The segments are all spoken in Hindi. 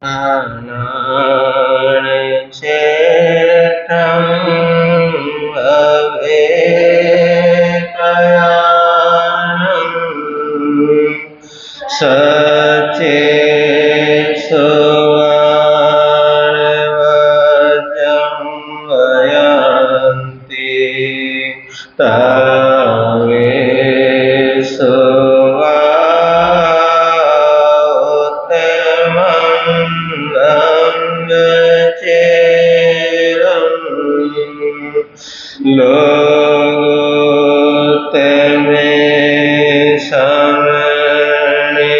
ज्ञानानचेतं अवेकयानं सचेतसुवर्वजं वयन्ति लोगोत्तमे समणे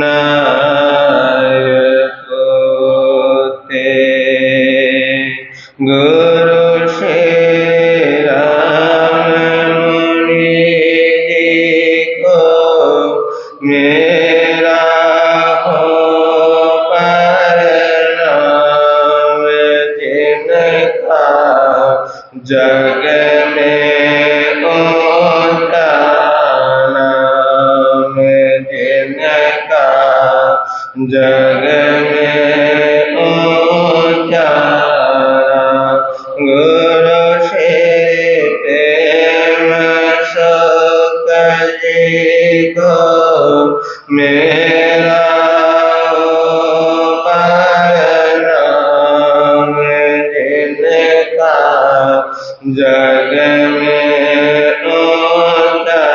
नायकोते गुरु श्री राममुनि जी को मेरा हो प्रणाम जिनका जग में ऊंचा नाम जिनका जग में ऊंचा गुरु श्री प्रेम सुख जी को मेरा प्रणाम जिनका जग में ऊंचा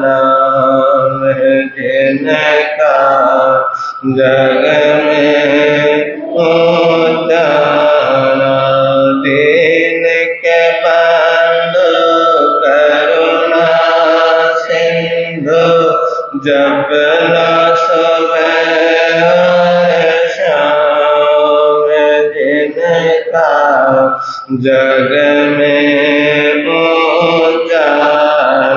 नाम जिनका जग में ऊंचा नाम दीन के बंधु करुणा सिंधु जब न सुबह शाम जिनका जग में ऊंचा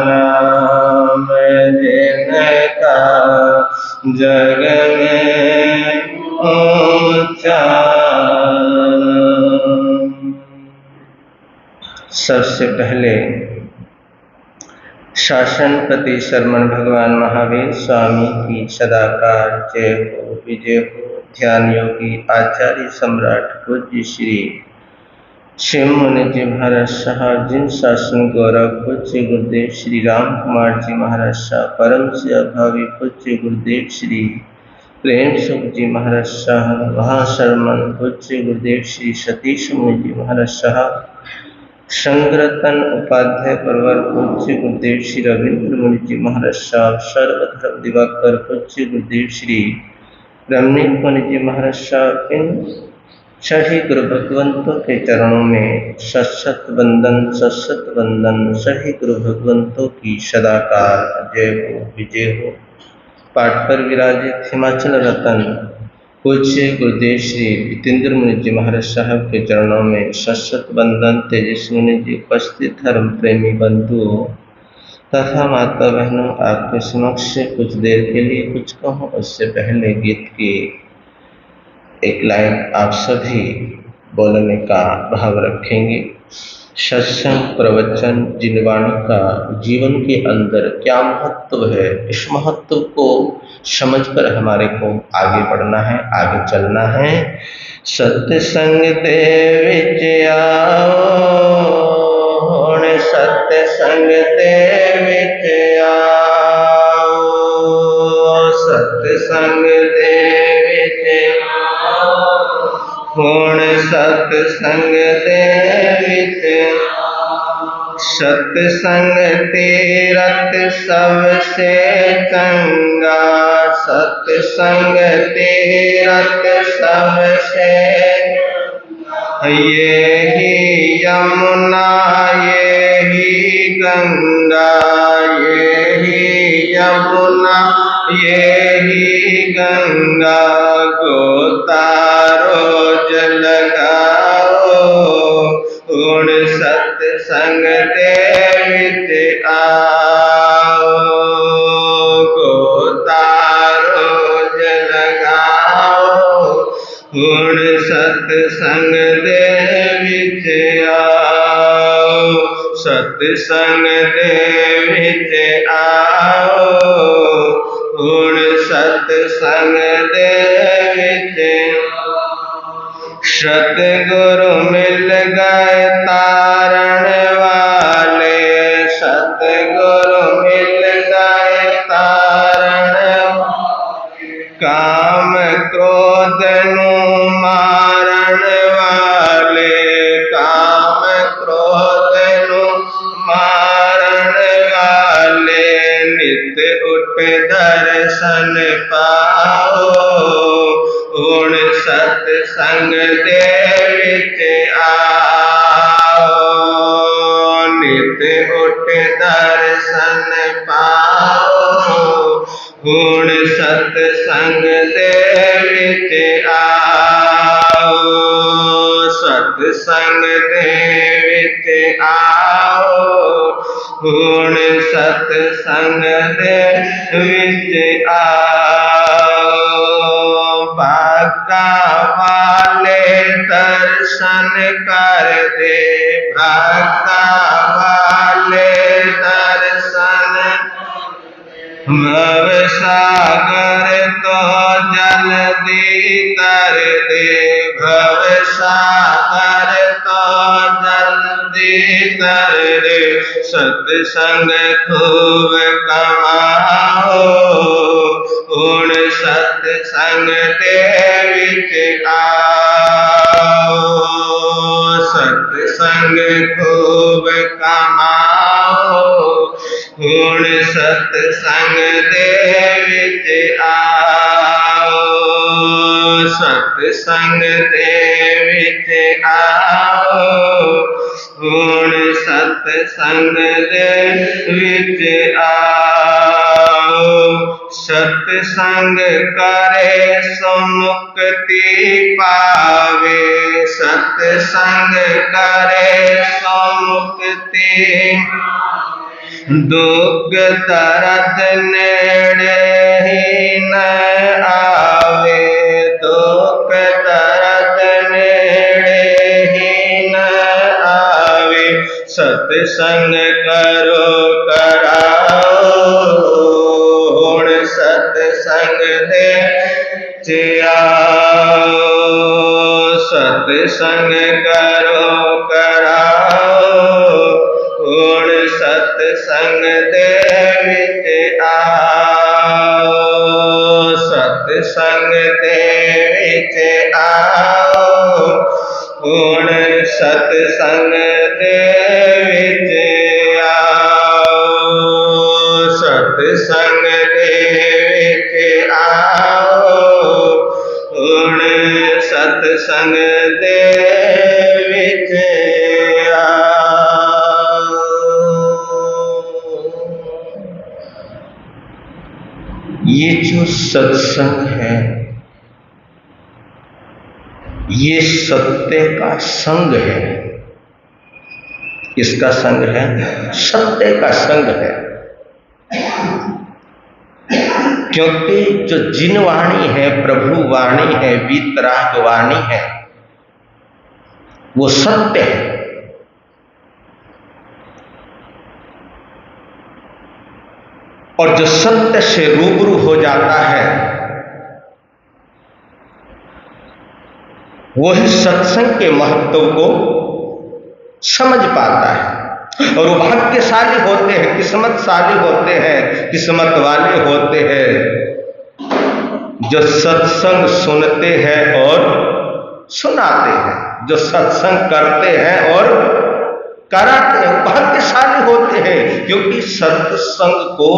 नाम जिनका जग में ऊंचा नाम। सबसे पहले शासनपति शरमण भगवान महावीर स्वामी की सदाकाल जय हो विजय हो। ध्यान योगी आचार्य सम्राट पूज्य श्री शिव मुनि जी महाराज साहब जिन शासन गौरव पूज्य गुरुदेव श्री राम कुमार जी महाराज साहब परम से अभावी पूज्य गुरुदेव श्री प्रेम सुख जी महाराज साहब महाशरमन पूज्य गुरुदेव श्री सतीश मुनि जी महाराज साहब संग्रतन उपाध्याय परवर पूज्य गुरुदेव श्री रविंद्र मुनि जी महाराज साहब सर्वधर्म दिवाकर पूज्य गुरुदेव श्री रमनीक मुनि जी महाराज साहब इन सभी गुरु भगवंतों के चरणों में सशत वंदन सभी गुरु भगवंतों की सदाकाल जय हो विजय हो। पाठ पर विराजित हिमाचल रतन पूज्य गुरुदेव श्री जितेंद्र मुनि जी महाराज साहब के चरणों में सशत वंदन। तेजस्वी मुनि जी उपस्थित धर्म प्रेमी बंधुओं तथा माता बहनों, आपके समक्ष कुछ देर के लिए कुछ कहूँ उससे पहले गीत की एक लाइन आप सभी बोलने का भाव रखेंगे। सत्संग प्रवचन जिनवाणी का जीवन के अंदर क्या महत्व है, इस महत्व को समझकर हमारे को आगे बढ़ना है, आगे चलना है। सत्संग दे विच आओ, सत्संग दे विच आओ, सत्संग दे विच हुण सत्संग दे विच सत्संग तीरथ सबसे चंगा, सत्संग तीरथ सबसे ये ही यमुना ये ही गंगा, ये ही यमुना ये ही गंगा, गोतारो जल लगाओ हुण सत्संग दे विच आओ, गोतारो जल लगाओ हुण सत्संग दे विच आओ, सत्संग दे विच आओ हुण सत्संग दे विच सतगुरु मिल गए तारण वाले, सतगुरु मिल गए तारण वाले, काम क्रोध नु मारण वाले, काम क्रोध नु मारण वाले, नित उठ दर्शन पाओ, हुण सतसंग दे विच आओ, नित उठ दर्शन पाओ, हुण सतसंग दे विच आओ, सतसंग दे विच आओ, हुण सतसंग दे विच आओ, भागा वाले दर्शन कर दे, भागा वाले दर्शन, भव सागर तो जल्दी कर दे, भव सागर तो जल्दी कर दे, सतसंग खूब कमाओ, हुण सतसंग दे विच आओ, सतसंग खूब कमाओ, हुण सतसंग दे विच आओ, सतसंग दे विच आओ, हुण सतसंग दे विच आओ, सतसंग करे सो मुक्ति पावे, सतसंग करे सो मुक्ति, दुख दर्द नेड़े ही न आवे, दुख दर्द नेड़े ही न आवे, सतसंग करो कराओ, हुण सतसंग दे विच आओ, सतसंग करो कराओ, हुण सतसंग दे विच आओ, सतसंग दे विच आओ, हुण सतसंग दे विच आओ, सतसंग दे विच आओ, हुण सतसंग दे विच आओ। ये जो सत्संग है, ये सत्य का संग है, इसका संग है, सत्य का संग है, क्योंकि जो जिन वाणी है, प्रभु वाणी है, वीतराग वाणी है, वो सत्य है। और जो सत्य से रूबरू हो जाता है, वही सत्संग के महत्व को समझ पाता है। और वो भाग्यशाली होते हैं, किस्मतशाली होते हैं, किस्मत वाले होते हैं जो सत्संग सुनते हैं और सुनाते हैं, जो सत्संग करते हैं और कराते हैं, भाग्यशाली होते हैं, क्योंकि सत्संग को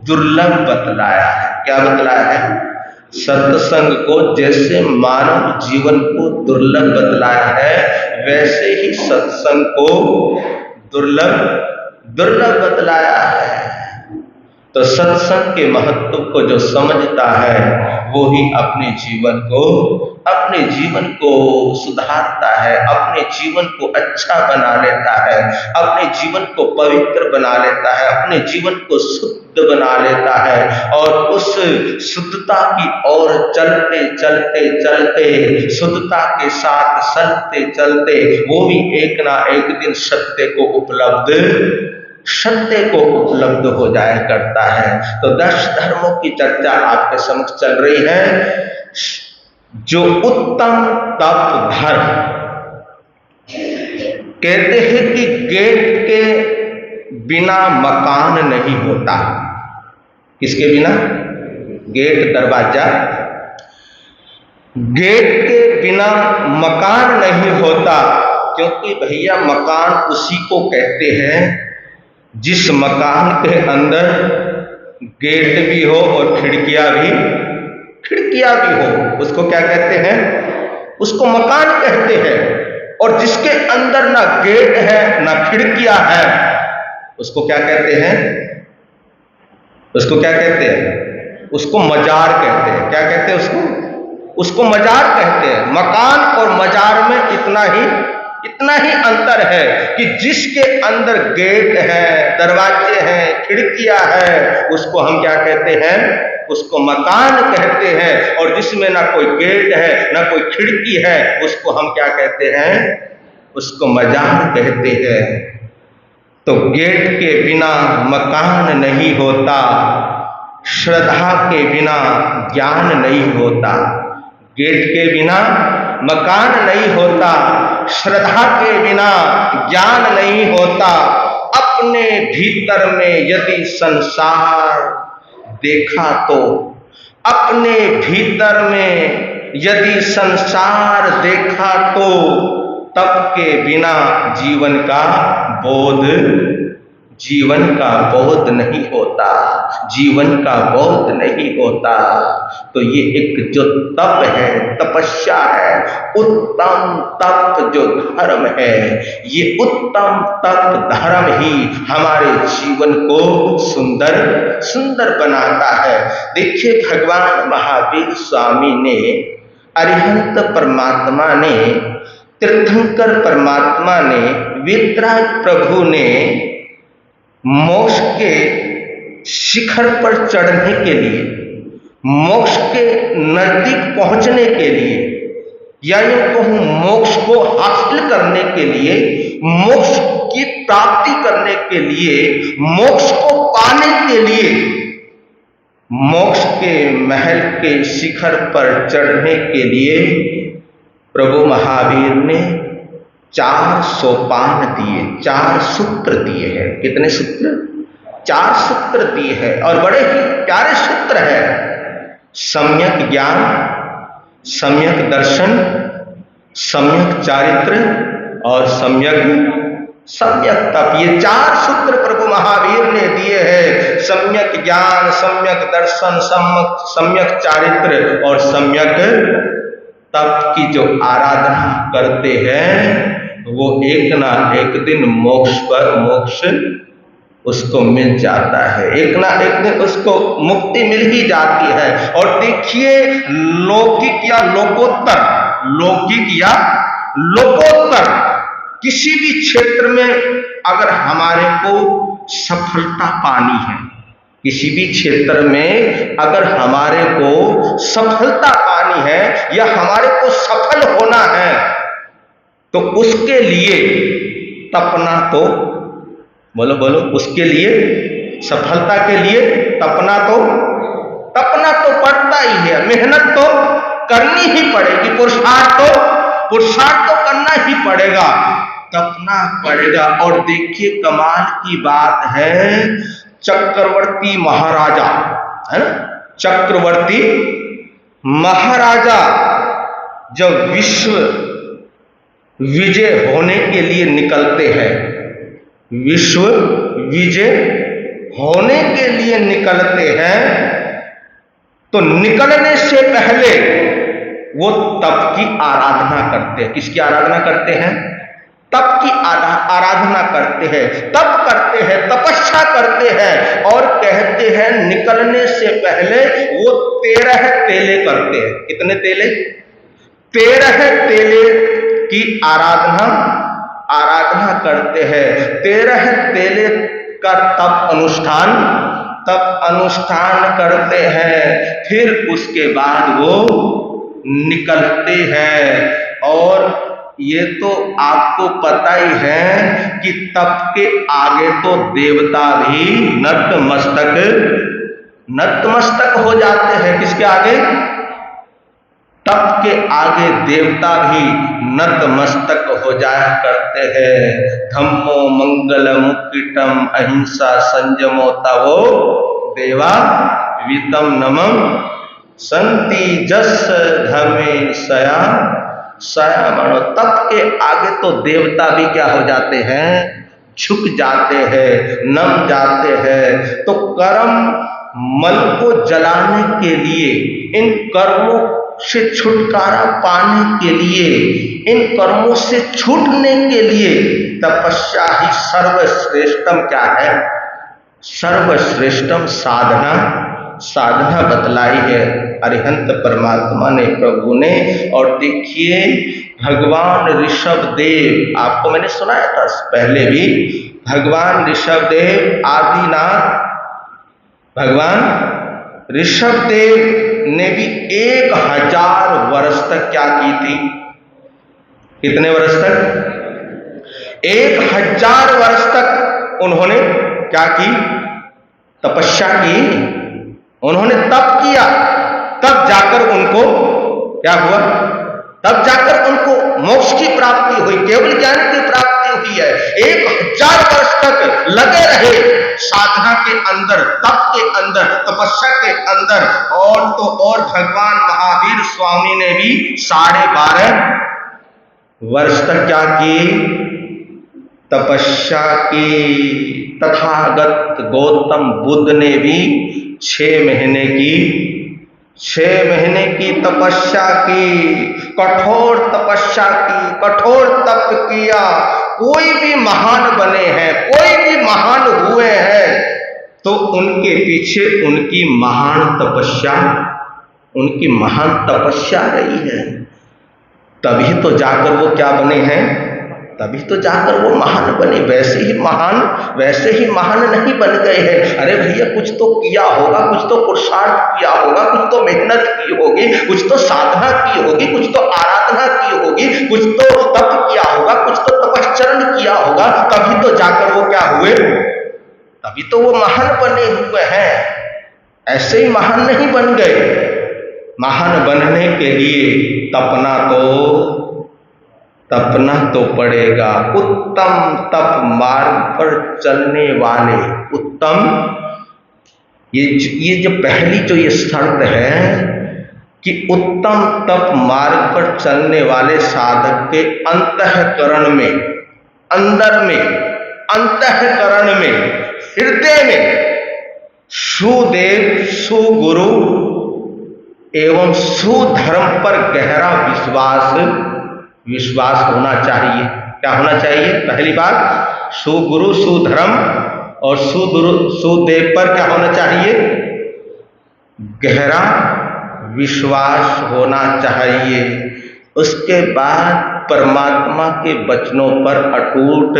दुर्लभ बतलाया है। क्या बतलाया है? सत्संग को जैसे मानव जीवन को दुर्लभ बतलाया है, वैसे ही सत्संग को दुर्लभ बतलाया है। तो सत्संग के महत्व को जो समझता है, वो ही अपने जीवन को सुधारता है, अपने जीवन को अच्छा बना लेता है, अपने जीवन को पवित्र बना लेता है, अपने जीवन को शुद्ध बना लेता है। और उस शुद्धता की ओर चलते चलते चलते, शुद्धता के साथ चलते चलते, वो भी एक ना एक दिन सत्य को उपलब्ध हो जाया करता है। तो 10 धर्मों की चर्चा आपके समक्ष चल रही है। जो उत्तम तप धर्म, कहते हैं कि गेट के बिना मकान नहीं होता। किसके बिना? गेट, दरवाजा। गेट के बिना मकान नहीं होता, क्योंकि भैया मकान उसी को कहते हैं जिस मकान के अंदर गेट भी हो और खिड़कियां भी हो, उसको क्या कहते हैं? उसको मकान कहते हैं। और जिसके अंदर ना गेट है ना खिड़कियां है, उसको क्या कहते हैं? उसको क्या कहते हैं? उसको मजार कहते हैं। क्या कहते हैं उसको? उसको मजार कहते हैं। मकान और मजार में इतना ही अंतर है कि जिसके अंदर गेट है, दरवाजे हैं, खिड़कियां है, उसको हम क्या कहते हैं? उसको मकान कहते हैं। और जिसमें ना कोई गेट है ना कोई खिड़की है, उसको हम क्या कहते हैं? उसको मजार कहते हैं। तो गेट के बिना मकान नहीं होता, श्रद्धा के बिना ज्ञान नहीं होता। गेट के बिना मकान नहीं होता, श्रद्धा के बिना ज्ञान नहीं होता। अपने भीतर में यदि संसार देखा तो, अपने भीतर में यदि संसार देखा तो, तप के बिना जीवन का बोध नहीं होता, जीवन का बोध नहीं होता। तो ये एक जो तप है, तपस्या है, उत्तम तप जो धर्म है, ये उत्तम तप धर्म ही हमारे जीवन को सुंदर बनाता है। देखिए, भगवान महावीर स्वामी ने, अरिहंत परमात्मा ने, तीर्थंकर परमात्मा ने, वीतराग प्रभु ने मोक्ष के शिखर पर चढ़ने के लिए, मोक्ष के नजदीक पहुंचने के लिए, या यूं कहूं मोक्ष को हासिल करने के लिए, मोक्ष की प्राप्ति करने के लिए, मोक्ष को पाने के लिए, मोक्ष के महल के शिखर पर चढ़ने के लिए प्रभु महावीर ने 4 सोपान दिए, 4 सूत्र दिए हैं। कितने सूत्र? 4 सूत्र दिए हैं, और बड़े ही प्यारे सूत्र है। सम्यक ज्ञान, सम्यक दर्शन, सम्यक चारित्र और सम्यक तप। ये 4 सूत्र प्रभु महावीर ने दिए हैं। सम्यक ज्ञान, सम्यक दर्शन, सम्यक चारित्र और सम्यक तप की जो आराधना करते हैं, वो एक ना एक दिन मोक्ष उसको मिल जाता है, एक ना एक दिन उसको मुक्ति मिल ही जाती है। और देखिए, लौकिक या लोकोत्तर किसी भी क्षेत्र में अगर हमारे को सफलता पानी है, किसी भी क्षेत्र में अगर हमारे को सफलता पानी है या हमारे को सफल होना है, तो उसके लिए तपना तो, बोलो, उसके लिए, सफलता के लिए तपना तो पड़ता ही है। मेहनत तो करनी ही पड़ेगी, पुरुषार्थ तो करना ही पड़ेगा, तपना पड़ेगा। और देखिए, कमाल की बात है, चक्रवर्ती महाराजा है ना, चक्रवर्ती महाराजा जब विश्व विजय होने के लिए निकलते हैं, विश्व विजय होने के लिए निकलते हैं, तो निकलने से पहले वो तप की आराधना करते हैं। किसकी आराधना करते हैं? तप की आराधना करते हैं, तप करते हैं, तपस्या करते हैं। और कहते हैं निकलने से पहले वो 13 तेले करते हैं। कितने तेले? 13 तेले की आराधना करते हैं। 13 तेले का तप अनुष्ठान करते हैं। फिर उसके बाद वो निकलते हैं। और ये तो आपको पता ही है कि तप के आगे तो देवता भी नतमस्तक हो जाते हैं। किसके आगे? तप के आगे देवता भी नतमस्तक हो जाया करते हैं। धम्मो मंगल मुक्तिटम अहिंसा संयमो तवो देवा वितम नमम संति जस धमे सया सया मानो। तप के आगे तो देवता भी क्या हो जाते हैं, झुक जाते हैं, नम जाते हैं। तो कर्म मल को जलाने के लिए, इन कर्मों से छुटकारा पाने के लिए, इन कर्मों से छूटने के लिए तपस्या ही सर्वश्रेष्ठम क्या है, सर्वश्रेष्ठम साधना, साधना बतलाई है अरिहंत परमात्मा ने, प्रभु ने। और देखिए भगवान ऋषभ देव, आपको मैंने सुनाया था पहले भी, भगवान ऋषभ देव आदिनाथ, भगवान ऋषभ देव ने भी 1000 वर्ष तक क्या की थी, कितने वर्ष तक, 1000 वर्ष तक उन्होंने क्या की, तपस्या की, उन्होंने तप किया। तब जाकर उनको क्या हुआ, तब जाकर उनको मोक्ष की प्राप्ति हुई, केवल ज्ञान की प्राप्ति हुई है। 1000 वर्ष तक लगे रहे साधना के अंदर, तप के अंदर, तपस्या के अंदर। और तो और भगवान महावीर स्वामी ने भी 12.5 वर्ष तक क्या की, तपस्या की। तथागत गौतम बुद्ध ने भी 6 महीने की तपस्या की, कठोर तपस्या की, कठोर तप किया। कोई भी महान बने हैं, कोई भी महान हुए हैं, तो उनके पीछे उनकी महान तपस्या रही है। तभी तो जाकर वो क्या बने हैं, तभी तो जाकर वो महान बने। वैसे ही महान नहीं बन गए हैं। अरे भैया कुछ तो किया होगा, कुछ तो पुरुषार्थ किया होगा, कुछ तो मेहनत की होगी, कुछ तो साधना की होगी, कुछ तो आराधना की होगी, कुछ तो तप किया होगा, कुछ तो तपश्चरण किया होगा, तभी तो जाकर वो क्या हुए, तभी तो वो महान बने हुए हैं। ऐसे ही महान नहीं बन गए। महान बनने के लिए तपना तो पड़ेगा। उत्तम तप मार्ग पर चलने वाले, उत्तम, ये जो पहली जो ये शर्त है कि उत्तम तप मार्ग पर चलने वाले साधक के अंतःकरण में, अंदर में, अंतःकरण में, हृदय में सुदेव, सुगुरु एवं सुधर्म पर गहरा विश्वास होना चाहिए। क्या होना चाहिए, पहली बात सुगुरु, सुधर्म और सुदेव पर क्या होना चाहिए, गहरा विश्वास होना चाहिए। उसके बाद परमात्मा के वचनों पर अटूट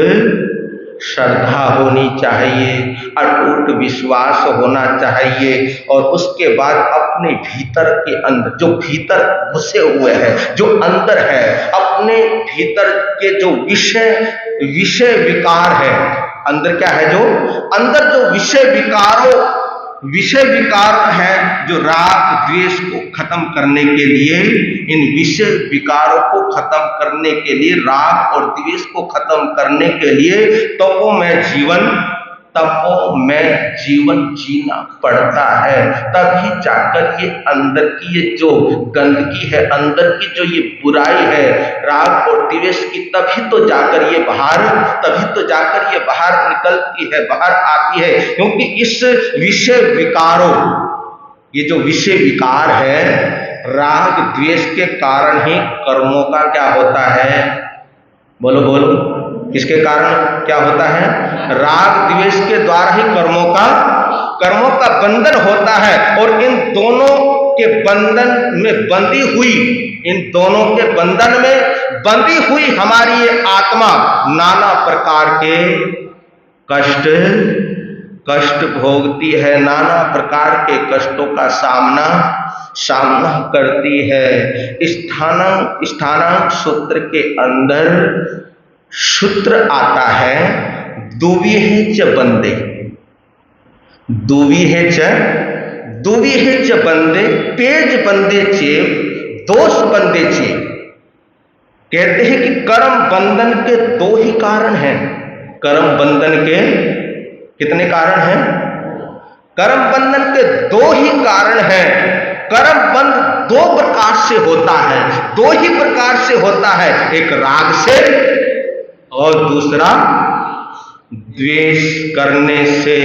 श्रद्धा होनी चाहिए, अटूट विश्वास होना चाहिए। और उसके बाद अपने भीतर के अंदर, जो भीतर घुसे हुए हैं, जो अंदर है, अपने भीतर के जो विषय विकार है, अंदर क्या है, जो अंदर जो विषय विकार है, जो राग द्वेष को खत्म करने के लिए, इन विषय विकारों को खत्म करने के लिए, राग और द्वेष को खत्म करने के लिए तपो में जीवन जीना पड़ता है। तभी जाकर ये अंदर की ये जो गंदगी है, अंदर की जो ये बुराई है, राग और द्वेष की, तभी तो जाकर ये बाहर निकलती है, बाहर आती है। क्योंकि इस विषय विकारों, ये जो विषय विकार है, राग द्वेष के कारण ही कर्मों का क्या होता है, बोलो, किसके कारण क्या होता है, राग द्वेष के द्वारा ही कर्मों का बंधन होता है। और इन दोनों के बंधन में बंधी हुई, इन दोनों के बंधन में बंधी हुई हमारी ये आत्मा नाना प्रकार के कष्ट भोगती है, नाना प्रकार के कष्टों का सामना करती है। स्थानांक सूत्र के अंदर सूत्र आता है, दुविहे च बंदे, दुविहे च बंदे, तेज बंदे चेव दोष बंदे चाहिए। कहते हैं कि कर्म बंधन के दो ही कारण हैं। कर्म बंधन के कितने कारण हैं? कर्म बंधन के दो ही कारण हैं। कर्म बंध दो प्रकार से होता है, दो ही प्रकार से होता है, एक राग से और दूसरा द्वेष करने से।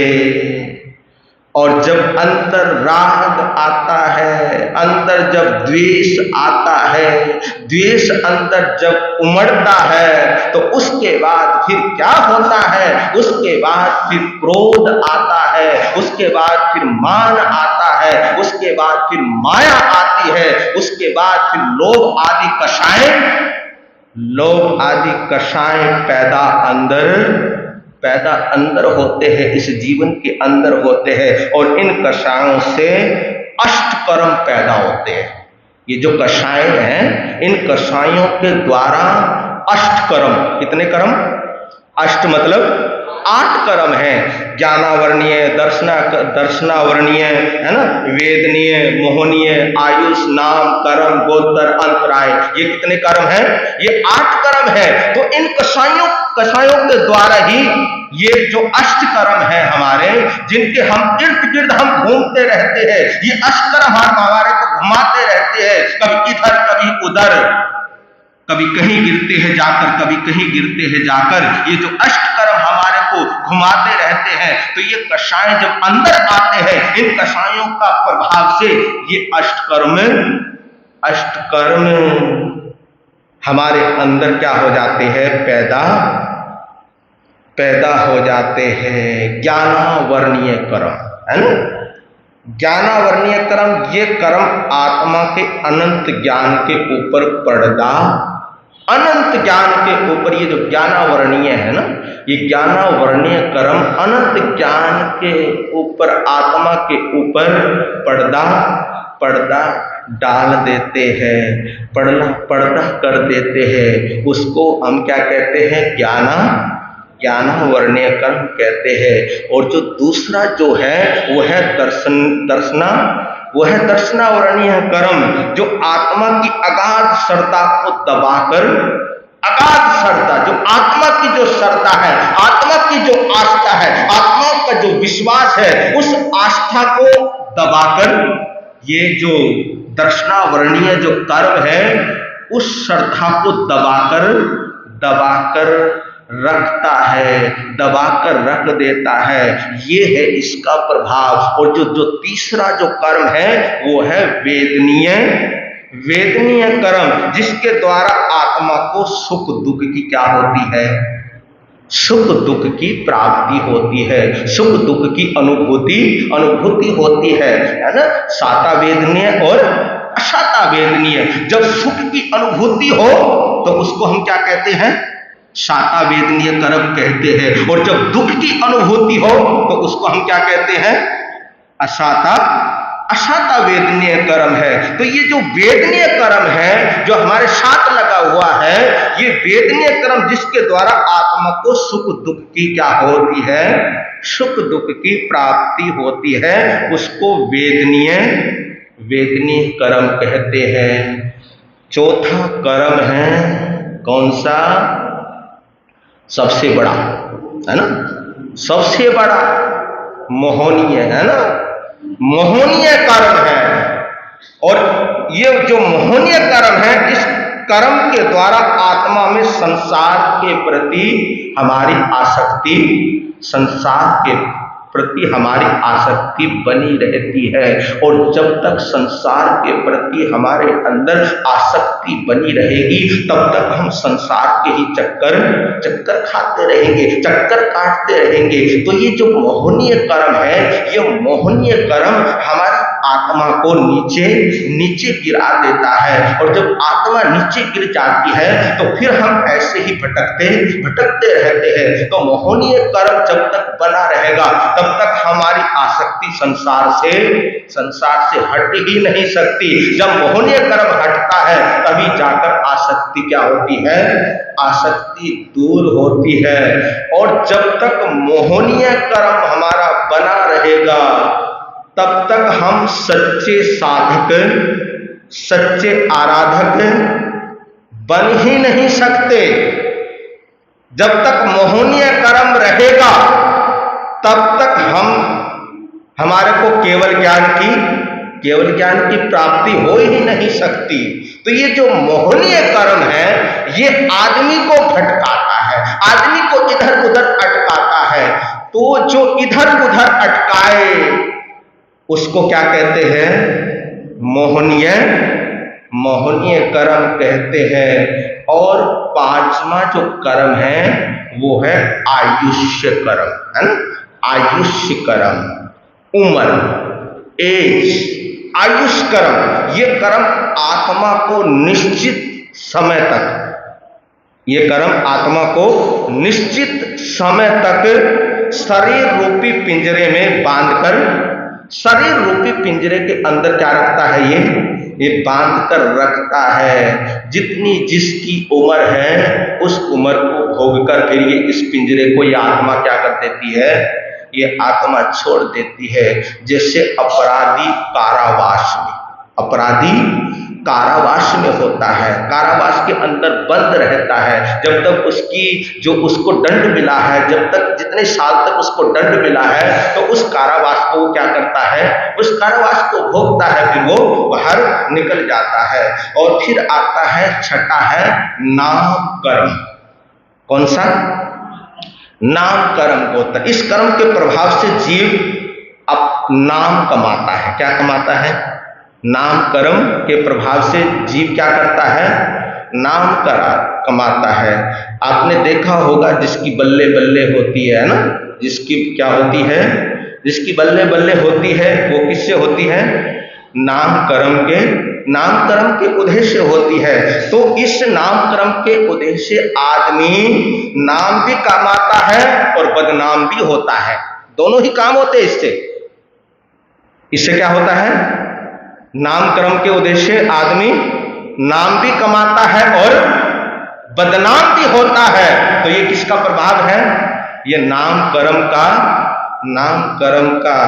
और जब अंतर राग आता है, अंदर जब द्वेष आता है, द्वेष अंदर जब उमड़ता है, तो उसके बाद फिर क्या होता है? उसके बाद फिर क्रोध आता है, उसके बाद फिर मान आता है, उसके बाद फिर माया आती है, उसके बाद फिर लोभ आदि कषाय पैदा अंदर होते हैं, इस जीवन के अंदर होते हैं। और इन कषायों से अष्टकर्म पैदा होते हैं। ये जो कषाय हैं, इन कषायों के द्वारा अष्टकर्म, कितने कर्म? अष्ट मतलब 8 कर्म है। ज्ञानावरणीय, दर्शनावरणीय, है ना, वेदनीय, मोहनीय, आयुष, नाम, कर्म, गोत्र, अंतराय, ये कितने कर्म हैं? ये 8 कर्म है। तो इन कषायों के द्वारा ही ये जो अष्ट कर्म है हमारे, जिनके हम इर्द गिर्द हम घूमते रहते हैं, ये अष्ट कर्म हमारे को घुमाते रहते हैं, कभी इधर कभी उधर, कभी कहीं गिरते हैं जाकर, कभी कहीं गिरते हैं जाकर। ये जो अष्ट कर्म हमारे को घुमाते रहते हैं, तो ये कषाय जब अंदर आते हैं, इन कषायों का प्रभाव से ये अष्ट कर्म हमारे अंदर क्या हो जाते हैं? पैदा हो जाते हैं। ज्ञानावरणीय कर्म, है ना, ज्ञानावरणीय कर्म, ये कर्म आत्मा के अनंत ज्ञान के ऊपर पर्दा, अनंत ज्ञान के ऊपर, ये जो ज्ञानावरणीय है ना, ये ज्ञानावरणीय कर्म अनंत ज्ञान के ऊपर, आत्मा के ऊपर पर्दा डाल देते हैं, पर्दा कर देते हैं। उसको हम क्या कहते हैं? ज्ञानावरणीय कर्म कहते हैं। और जो दूसरा जो है वो है दर्शनावरणीय कर्म, जो आत्मा की अगाध श्रद्धा को दबाकर, अगाध श्रद्धा, जो आत्मा की जो श्रद्धा है, आत्मा की जो आस्था है, आत्मा का जो विश्वास है, उस आस्था को दबाकर, ये जो दर्शनावरणीय जो कर्म है, उस श्रद्धा को दबाकर रखता है, दबाकर रख देता है। ये है इसका प्रभाव। और जो तीसरा जो कर्म है वो है वेदनीय कर्म, जिसके द्वारा आत्मा को सुख दुख की क्या होती है? सुख दुख की प्राप्ति होती है, सुख दुख की अनुभूति होती है ना। साता वेदनीय और असाता वेदनीय। जब सुख की अनुभूति हो तो उसको हम क्या कहते हैं? साता वेदनीय कर्म कहते हैं। और जब दुख की अनुभूति हो तो उसको हम क्या कहते हैं? असाता वेदनीय कर्म है। तो ये जो वेदनीय कर्म है जो हमारे साथ लगा हुआ है, ये वेदनीय कर्म जिसके द्वारा आत्मा को सुख दुख की क्या होती है? सुख दुख की प्राप्ति होती है, उसको वेदनीय कर्म कहते हैं। चौथा कर्म है कौन सा? सबसे बड़ा, है ना, सबसे बड़ा मोहनीय, है ना, मोहनीय कर्म है। और ये जो मोहनीय कर्म है, इस कर्म के द्वारा आत्मा में संसार के प्रति हमारी आसक्ति, संसार के प्रति हमारी आसक्ति बनी रहती है। और जब तक संसार के प्रति हमारे अंदर आसक्ति बनी रहेगी, तब तक हम संसार के ही चक्कर खाते रहेंगे, चक्कर काटते रहेंगे। तो ये जो मोहनीय कर्म है, ये मोहनीय कर्म हमारी आत्मा को नीचे गिरा देता है। और जब आत्मा नीचे गिर जाती है तो फिर हम ऐसे ही भटकते रहते हैं। तो मोहनीय कर्म जब तक बना रहेगा तब तक हमारी आसक्ति संसार से हट ही नहीं सकती। जब मोहनीय कर्म हटता है तभी जाकर आसक्ति क्या होती है? आसक्ति दूर होती है। और जब तक मोहनीय कर्म हमारा बना रहेगा तब तक हम सच्चे साधक सच्चे आराधक बन ही नहीं सकते। जब तक मोहनीय कर्म रहेगा तब तक हमारे को केवल ज्ञान की प्राप्ति हो ही नहीं सकती। तो ये जो मोहनीय कर्म है ये आदमी को भटकाता है, आदमी को इधर उधर अटकाता है। तो जो इधर उधर अटकाए उसको क्या कहते हैं? मोहनीय कर्म कहते हैं। और पांचवा जो कर्म है वो है आयुष्य कर्म, है ना? आयुष्य कर्म, उम्र, एज, आयुष कर्म। ये कर्म आत्मा को निश्चित समय तक, ये कर्म आत्मा को निश्चित समय तक शरीर रूपी पिंजरे में बांधकर, शरीर रूपी पिंजरे के अंदर क्या रखता है? ये बांध कर रखता है। जितनी जिसकी उम्र है उस उम्र को भोगकर फिर ये इस पिंजरे को ये आत्मा क्या कर देती है? ये आत्मा छोड़ देती है। जैसे अपराधी कारावास में होता है, कारावास के अंदर बंद रहता है जब तक उसको दंड मिला है, जब तक जितने साल तक उसको दंड मिला है, तो उस कारावास को वो क्या करता है? उस कारावास को भोगता है, फिर वो बाहर निकल जाता है। और फिर आता है छठा है नाम कर्म। कौन सा? नाम कर्म होता है। इस कर्म के प्रभाव से जीव अब नाम कमाता है। क्या कमाता है? नाम कर्म के प्रभाव से जीव क्या करता है? नाम कमाता है। आपने देखा होगा जिसकी बल्ले बल्ले होती है ना, जिसकी क्या होती है? जिसकी बल्ले बल्ले होती है वो किससे होती है? नाम कर्म के उद्देश्य होती है। तो इस नाम कर्म के उद्देश्य आदमी नाम भी कमाता है और बदनाम भी होता है। दोनों ही काम होते हैं इससे क्या होता है? नाम कर्म के उद्देश्य आदमी नाम भी कमाता है और बदनाम भी होता है। तो ये किसका प्रभाव है? ये नाम कर्म का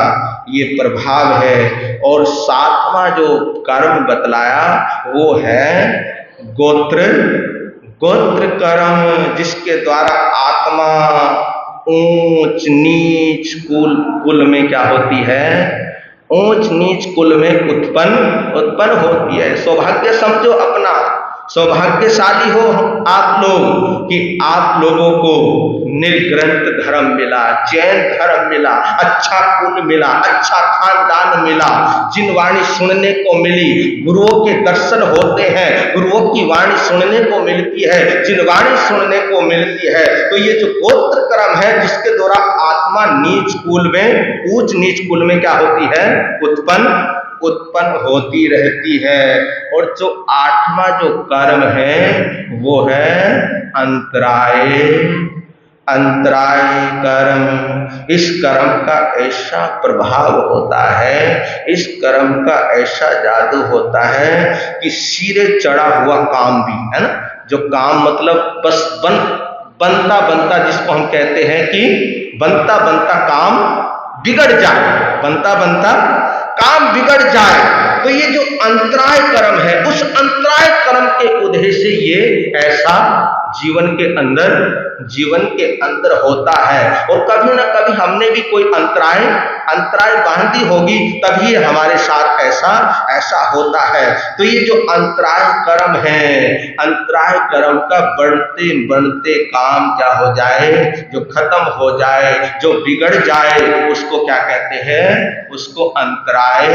ये प्रभाव है। और सातवां जो कर्म बतलाया वो है गोत्र कर्म, जिसके द्वारा आत्मा ऊंच नीच कुल में क्या होती है? ऊंच नीच कुल में उत्पन्न होती है। सौभाग्य समझो अपना, सौभाग्यशाली हो आप लोग कि आप लोगों को निर्ग्रंथ धर्म मिला, जैन धर्म मिला, अच्छा कुल मिला, अच्छा खानदान मिला, जिन वाणी सुनने को मिली। गुरुओं के दर्शन होते हैं, गुरुओं की वाणी सुनने को मिलती है, जिन वाणी सुनने को मिलती है। तो ये जो गोत्र कर्म है जिसके द्वारा आत्मा नीच कुल में, ऊंच नीच कुल में क्या होती है? उत्पन्न होती रहती है। और जो आठवां जो कर्म है वो है अंतराय कर्म। इस कर्म का ऐसा प्रभाव होता है, इस कर्म का ऐसा जादू होता है कि सिरे चढ़ा हुआ काम भी, है ना, जो काम मतलब बस बनता जिसको हम कहते हैं कि बनता काम बिगड़ जाए, बनता काम बिगड़ जाए। तो ये जो अंतराय कर्म है, उस अंतराय कर्म के उद्देश्य से ये ऐसा जीवन के अंदर होता है। और कभी ना कभी हमने भी कोई अंतराय बांधी होगी, तभी हमारे साथ ऐसा होता है। तो ये जो अंतराय कर्म है, अंतराय कर्म का बढ़ते काम क्या हो जाए? जो खत्म हो जाए, जो बिगड़ जाए, उसको क्या कहते हैं? उसको अंतराय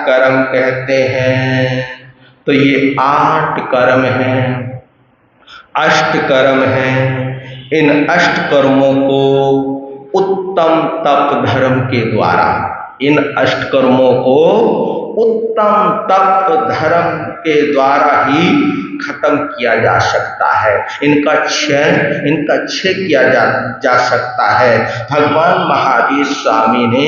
कर्म कहते हैं। तो ये 8 कर्म हैं, अष्ट कर्म हैं। इन अष्ट कर्मों को उत्तम तप धर्म के द्वारा, इन अष्ट कर्मों को उत्तम तप धर्म के द्वारा ही खत्म किया जा सकता है, इनका क्षय किया जा सकता है। भगवान महावीर स्वामी ने,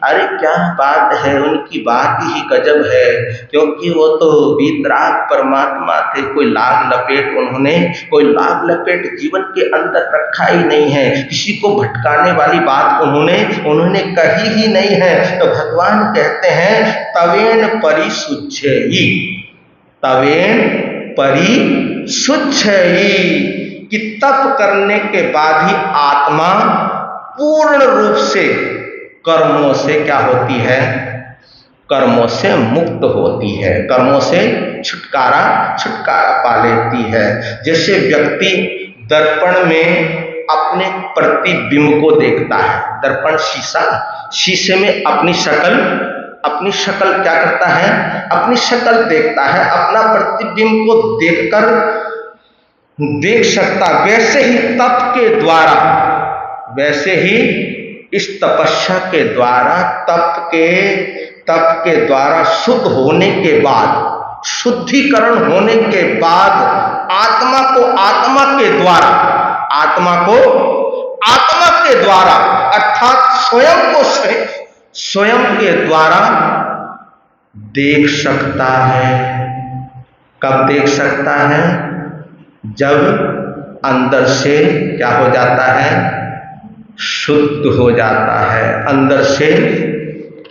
अरे क्या बात है, उनकी बात ही गजब है, क्योंकि वो तो वीतराग परमात्मा थे। कोई लाग लपेट जीवन के अंदर रखा ही नहीं है, किसी को भटकाने वाली बात उन्होंने कही ही नहीं है। तो भगवान कहते हैं तवेन परिशुद्धि, तवेन परिशुद्धि, कि तप करने के बाद ही आत्मा पूर्ण रूप से कर्मों से क्या होती है, कर्मों से मुक्त होती है, कर्मों से छुटकारा पा लेती है। जैसे व्यक्ति दर्पण में अपने प्रतिबिंब को देखता है, दर्पण शीशे में अपनी शक्ल क्या करता है, अपनी शक्ल देखता है, अपना प्रतिबिंब को देख सकता। वैसे ही वैसे ही इस तपस्या के द्वारा, तप के द्वारा शुद्ध होने के बाद, शुद्धिकरण होने के बाद आत्मा को आत्मा के द्वारा अर्थात स्वयं के द्वारा देख सकता है। कब देख सकता है? जब अंदर से क्या हो जाता है, शुद्ध हो जाता है, अंदर से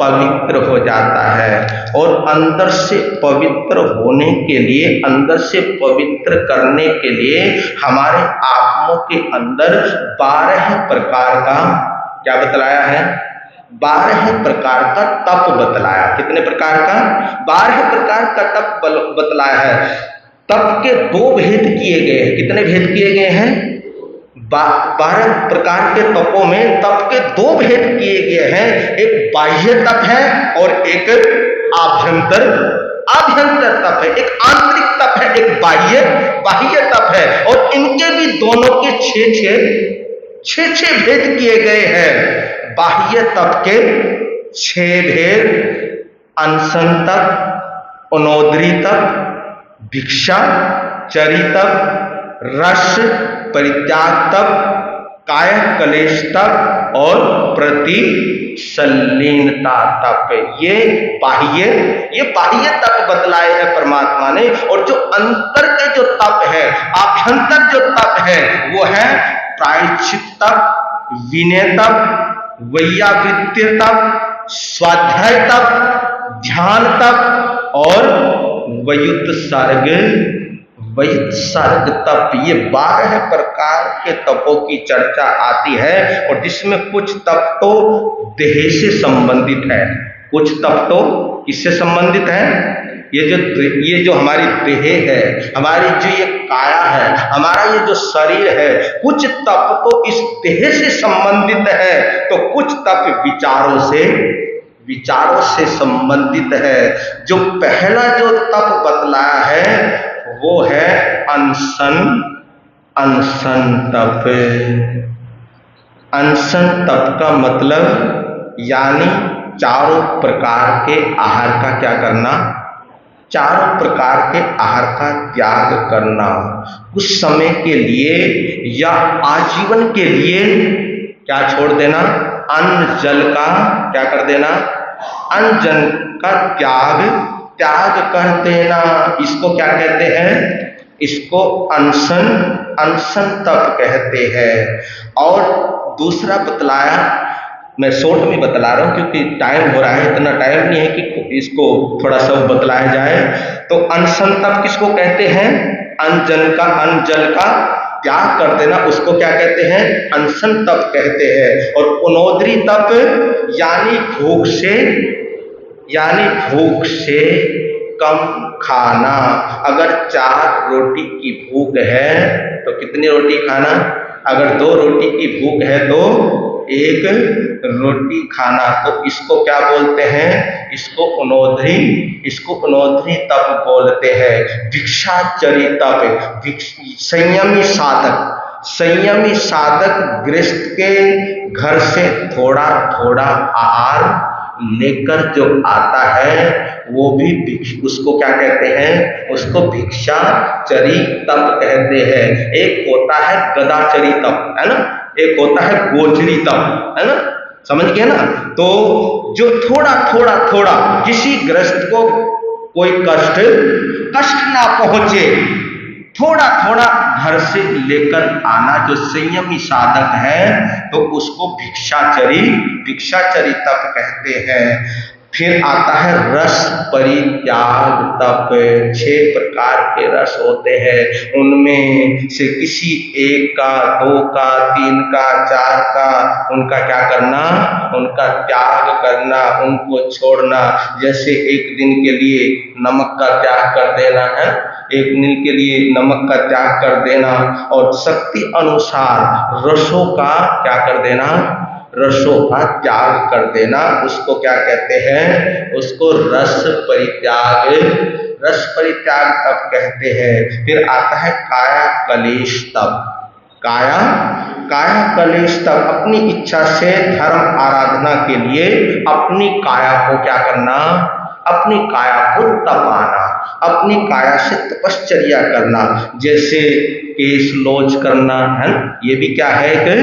पवित्र हो जाता है। और अंदर से पवित्र होने के लिए, अंदर से पवित्र करने के लिए हमारे आत्मा के अंदर 12 प्रकार का क्या बतलाया है, 12 प्रकार का तप बतलाया। कितने प्रकार का? 12 प्रकार का तप बतलाया है। तप के 2 भेद किए गए हैं। कितने भेद किए गए हैं? 12 प्रकार के तपों में तप के 2 भेद किए गए हैं। एक बाह्य तप है और एक आभ्यंतर तप है। एक आंतरिक तप है, एक बाह्य तप है। और इनके भी दोनों के 6 भेद किए गए हैं। बाह्य तप के 6 भेद: अनशन तप, उनोदरी तप, भिक्षा चरी तप, रस परित्याग तप, काय कलेश तप और प्रतिसल्लीनता तप। ये बाह्य तप बतलाए हैं परमात्मा ने। और जो अंतर के जो तप है, आभ्यंतर जो तप है, वो है प्रायश्चित तप, विनय तप, वैयावृत्य तप, स्वाध्याय तप, ध्यान तप और वयुत्सर्ग तप। ये 12 प्रकार के तपों की चर्चा आती है। और जिसमें कुछ तप तो देह से संबंधित है, कुछ तप तो किससे संबंधित है? ये जो हमारी देह है, हमारी जो ये काया है, हमारा ये जो शरीर है, कुछ तप तो इस देह से संबंधित है, तो कुछ तप विचारों से संबंधित है। जो पहला जो तप बतलाया है वो है अनशन तप। अनशन तप का मतलब यानी चारों प्रकार के आहार का क्या करना, चारों प्रकार के आहार का त्याग करना। कुछ समय के लिए या आजीवन के लिए क्या छोड़ देना, अन्न जल का क्या कर देना, अन्न जल का त्याग कर देना। इसको क्या कहते हैं? इसको अनशन तप कहते हैं। और दूसरा बतलाया, मैं शॉर्ट में बतला रहा हूँ क्योंकि टाइम हो रहा है, इतना टाइम नहीं है कि इसको थोड़ा सा बतलाया जाए। तो अनशन तप किसको कहते हैं? अन्न जल का त्याग कर देना, उसको क्या कहते हैं? अनशन तप कहते हैं। और उनोदरी तप यानी भूख से कम खाना। अगर 4 रोटी की भूख है तो कितनी रोटी खाना? अगर 2 रोटी की भूख है तो 1 रोटी खाना। तो इसको क्या बोलते हैं? इसको उनोदरी तप बोलते हैं। भिक्षाचरी तप, संयमी साधक गृहस्थ के घर से थोड़ा थोड़ा आहार लेकर जो आता है वो भी उसको क्या कहते हैं, उसको भिक्षाचरी तप कहते हैं। एक होता है गदाचरी तप, है ना, एक होता है गोचरी तप, है ना, समझ गए ना। तो जो थोड़ा थोड़ा थोड़ा किसी ग्रस्त को कोई कष्ट ना पहुंचे, थोड़ा थोड़ा घर से लेकर आना, जो संयमी साधक है तो उसको भिक्षाचरी तप कहते हैं। फिर आता है रस परित्याग तप। 6 प्रकार के रस होते हैं, उनमें से किसी एक का, 2 का, 3 का, 4 का उनका क्या करना, उनका त्याग करना, उनको छोड़ना। जैसे एक दिन के लिए नमक का त्याग कर देना है, एक दिन के लिए नमक का त्याग कर देना, और शक्ति अनुसार रसों का क्या कर देना, रसों का त्याग कर देना, उसको क्या कहते हैं, उसको रस परित्याग तप कहते हैं। फिर आता है काया कलेश तप। काया कलेश तप, अपनी इच्छा से धर्म आराधना के लिए अपनी काया को क्या करना, अपनी काया को तपाना, अपनी काया से तपश्चर्या करना। जैसे केश लोच करना है, ये भी क्या है कि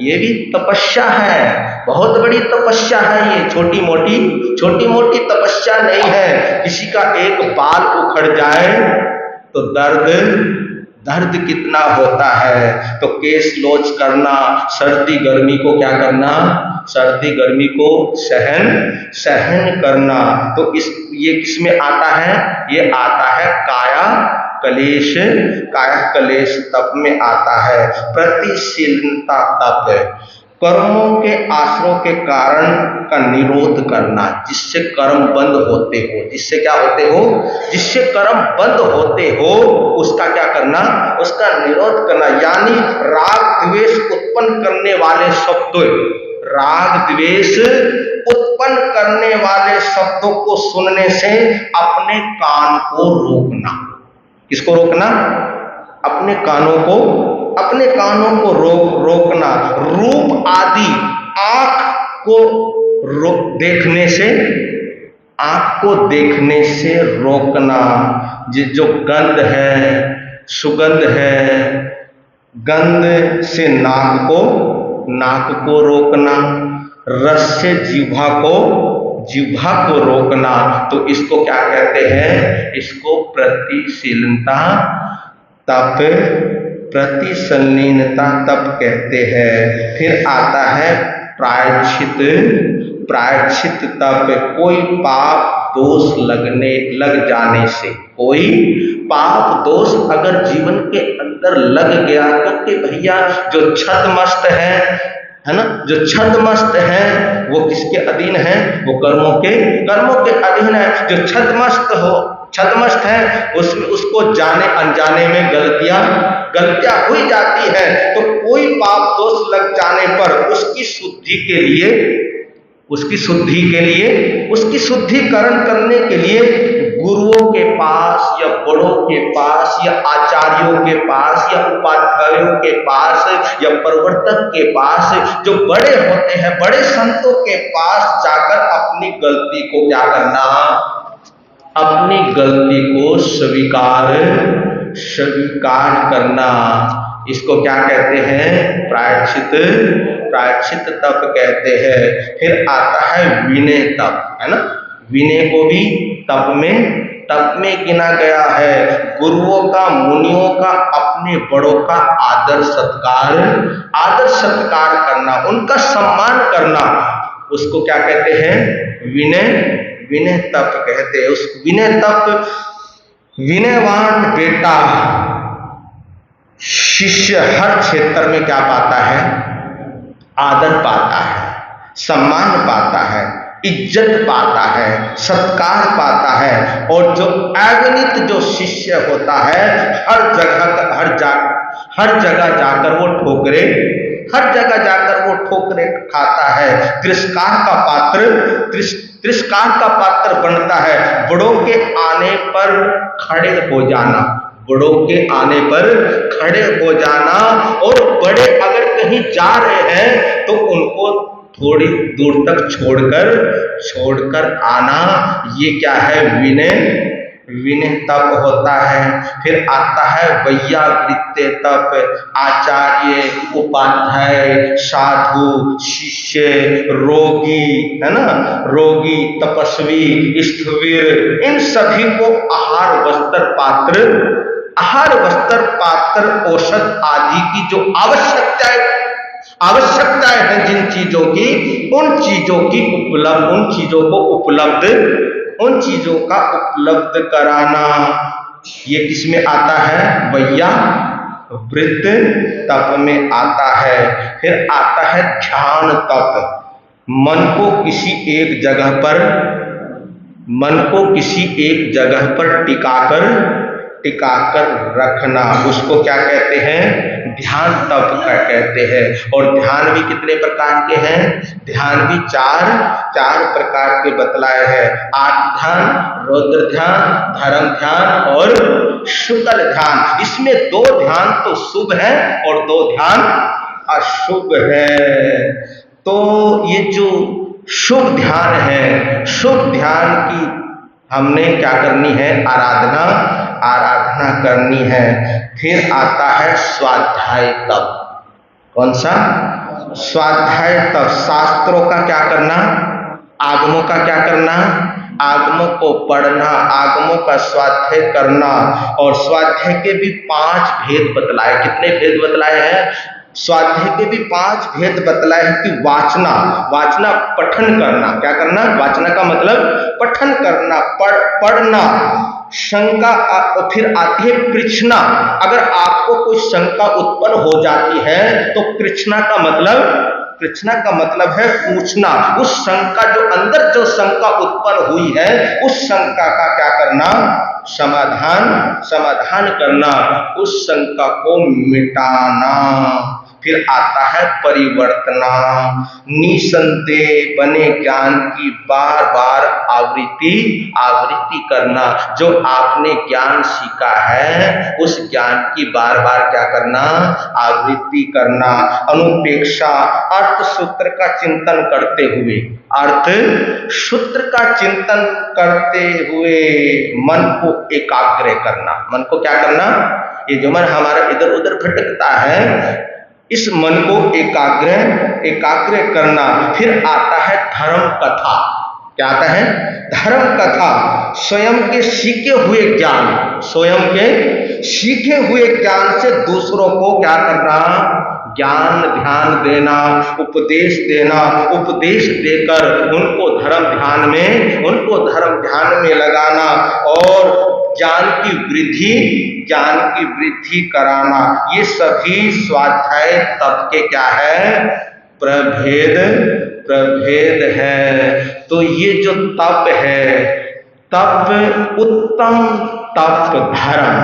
ये भी तपस्या है, बहुत बड़ी तपस्या है ये, छोटी मोटी तपस्या नहीं है। किसी का एक बाल उखड़ जाए तो दर्द कितना होता है। तो केश लोच करना, सर्दी गर्मी को क्या करना, सर्दी गर्मी को सहन करना। तो ये किसमें आता है, ये आता है काया कलेश तप में आता है। प्रतिशीलता तप, कर्मों के आश्रयों के कारण का निरोध करना, जिससे कर्म बंद होते हो, जिससे क्या होते हो, जिससे कर्म बंद होते हो, उसका क्या करना, उसका निरोध करना। यानी राग द्वेष उत्पन्न करने वाले शब्दों, राग द्वेष उत्पन्न करने वाले शब्दों को सुनने से अपने कान को रोकना। किसको रोकना, अपने कानों को रोकना। रूप आदि आंख को देखने से रोकना। जो गंध है, सुगंध है, गंध से नाक को रोकना, रस से जिह्वा को रोकना। तो इसको क्या कहते हैं, इसको प्रतिशीलता तप, प्रतिसंलीनता तप कहते हैं। फिर आता है प्रायश्चित तप। कोई पाप दोष लग जाने से, कोई पाप दोष अगर जीवन के अंदर लग गया, क्योंकि भैया जो छद्मस्त है ना, जो छद्मस्त है वो किसके अधीन है, वो कर्मों के अधीन है। जो छद्मस्त है उसको जाने अनजाने में गलतियां हुई जाती है। तो कोई पाप दोष लग जाने पर उसकी शुद्धिकरण करने के लिए गुरुओं के पास या बड़ों के पास या आचार्यों के पास या उपाध्यायों के पास या प्रवर्तक के पास, जो बड़े होते हैं, बड़े संतों के पास जाकर अपनी गलती को क्या करना, अपनी गलती को स्वीकार करना। इसको क्या कहते हैं, प्रायश्चित तप कहते हैं। फिर आता है विनय तप, है ना। विनय को भी तप में गिना गया है। गुरुओं का, मुनियों का, अपने बड़ों का आदर सत्कार करना, उनका सम्मान करना, उसको क्या कहते हैं, विनय तप कहते हैं। उस विनयवान बेटा शिष्य हर क्षेत्र में क्या पाता है, आदर पाता है, सम्मान पाता है, इज्जत पाता है, सत्कार पाता है। और जो अगणित जो शिष्य होता है, हर जगह जाकर वो ठोकरे खाता है। तिरस्कार का पात्र बनता है। बड़ों के आने पर खड़े हो जाना, और बड़े अगर कहीं जा रहे हैं तो उनको थोड़ी दूर तक छोड़कर आना, ये क्या है? विनय विनय तप होता है। फिर आता है वैयावृत्य तप, आचार्य, उपाध्याय, साधु, शिष्य, रोगी, है ना, रोगी, तपस्वी, स्थविर, इन सभी को आहार वस्त्र पात्र औषध आदि की जो आवश्यकताएं हैं जिन चीजों की, उन उन चीजों का उपलब्ध कराना, ये किसमें आता है? वैयावृत्त तप में आता है। फिर आता है ध्यान तप, मन को किसी एक जगह पर टिकाकर रखना, उसको क्या कहते हैं? ध्यान तप का कहते हैं। और ध्यान भी कितने प्रकार के हैं? ध्यान भी चार प्रकार के बतलाए हैं। आत्म ध्यान, रौद्र ध्यान, धर्म ध्यान और शुक्ल ध्यान। इसमें 2 ध्यान तो शुभ है और 2 ध्यान अशुभ है। तो ये जो शुभ ध्यान है, शुभ ध्यान की हमने क्या करनी है? आराधना करनी है। फिर आता है स्वाध्याय तप। कौन सा? स्वाध्याय तप। शास्त्रों का क्या करना? आगमों का क्या करना? आगमों को पढ़ना, आगमों का स्वाध्याय करना। और स्वाध्याय के भी 5 भेद बतलाए। कितने भेद बतलाए हैं? स्वाध्याय के भी 5 भेद बतलाए हैं कि वाचना पठन करना। क्या करना? वाचना का मतलब पठन करना, पढ़ना। शंका, फिर आती है पृछना। अगर आपको कोई शंका उत्पन्न हो जाती है तो पृछना का मतलब है पूछना। उस शंका जो अंदर जो शंका उत्पन्न हुई है, उस शंका का क्या करना? समाधान करना, उस शंका को मिटाना। फिर आता है परिवर्तना। निसंदेह बने ज्ञान की बार बार आवृत्ति करना। जो आपने ज्ञान सीखा है, उस ज्ञान की बार बार क्या करना? आवृत्ति करना। अनुपेक्षा, अर्थ सूत्र का चिंतन करते हुए मन को एकाग्र करना। मन को क्या करना? ये जो मन हमारा इधर उधर भटकता है, इस मन को एकाग्र करना। फिर आता है धर्म कथा। क्या आता है? धर्म कथा। स्वयं के सीखे हुए ज्ञान से दूसरों को क्या करना? ज्ञान ध्यान देना, उपदेश देना। उपदेश देकर उनको धर्म ध्यान में लगाना और ज्ञान की वृद्धि कराना। ये सभी स्वाध्याय तप के क्या है? प्रभेद है। तो ये जो तप है, उत्तम तप धर्म,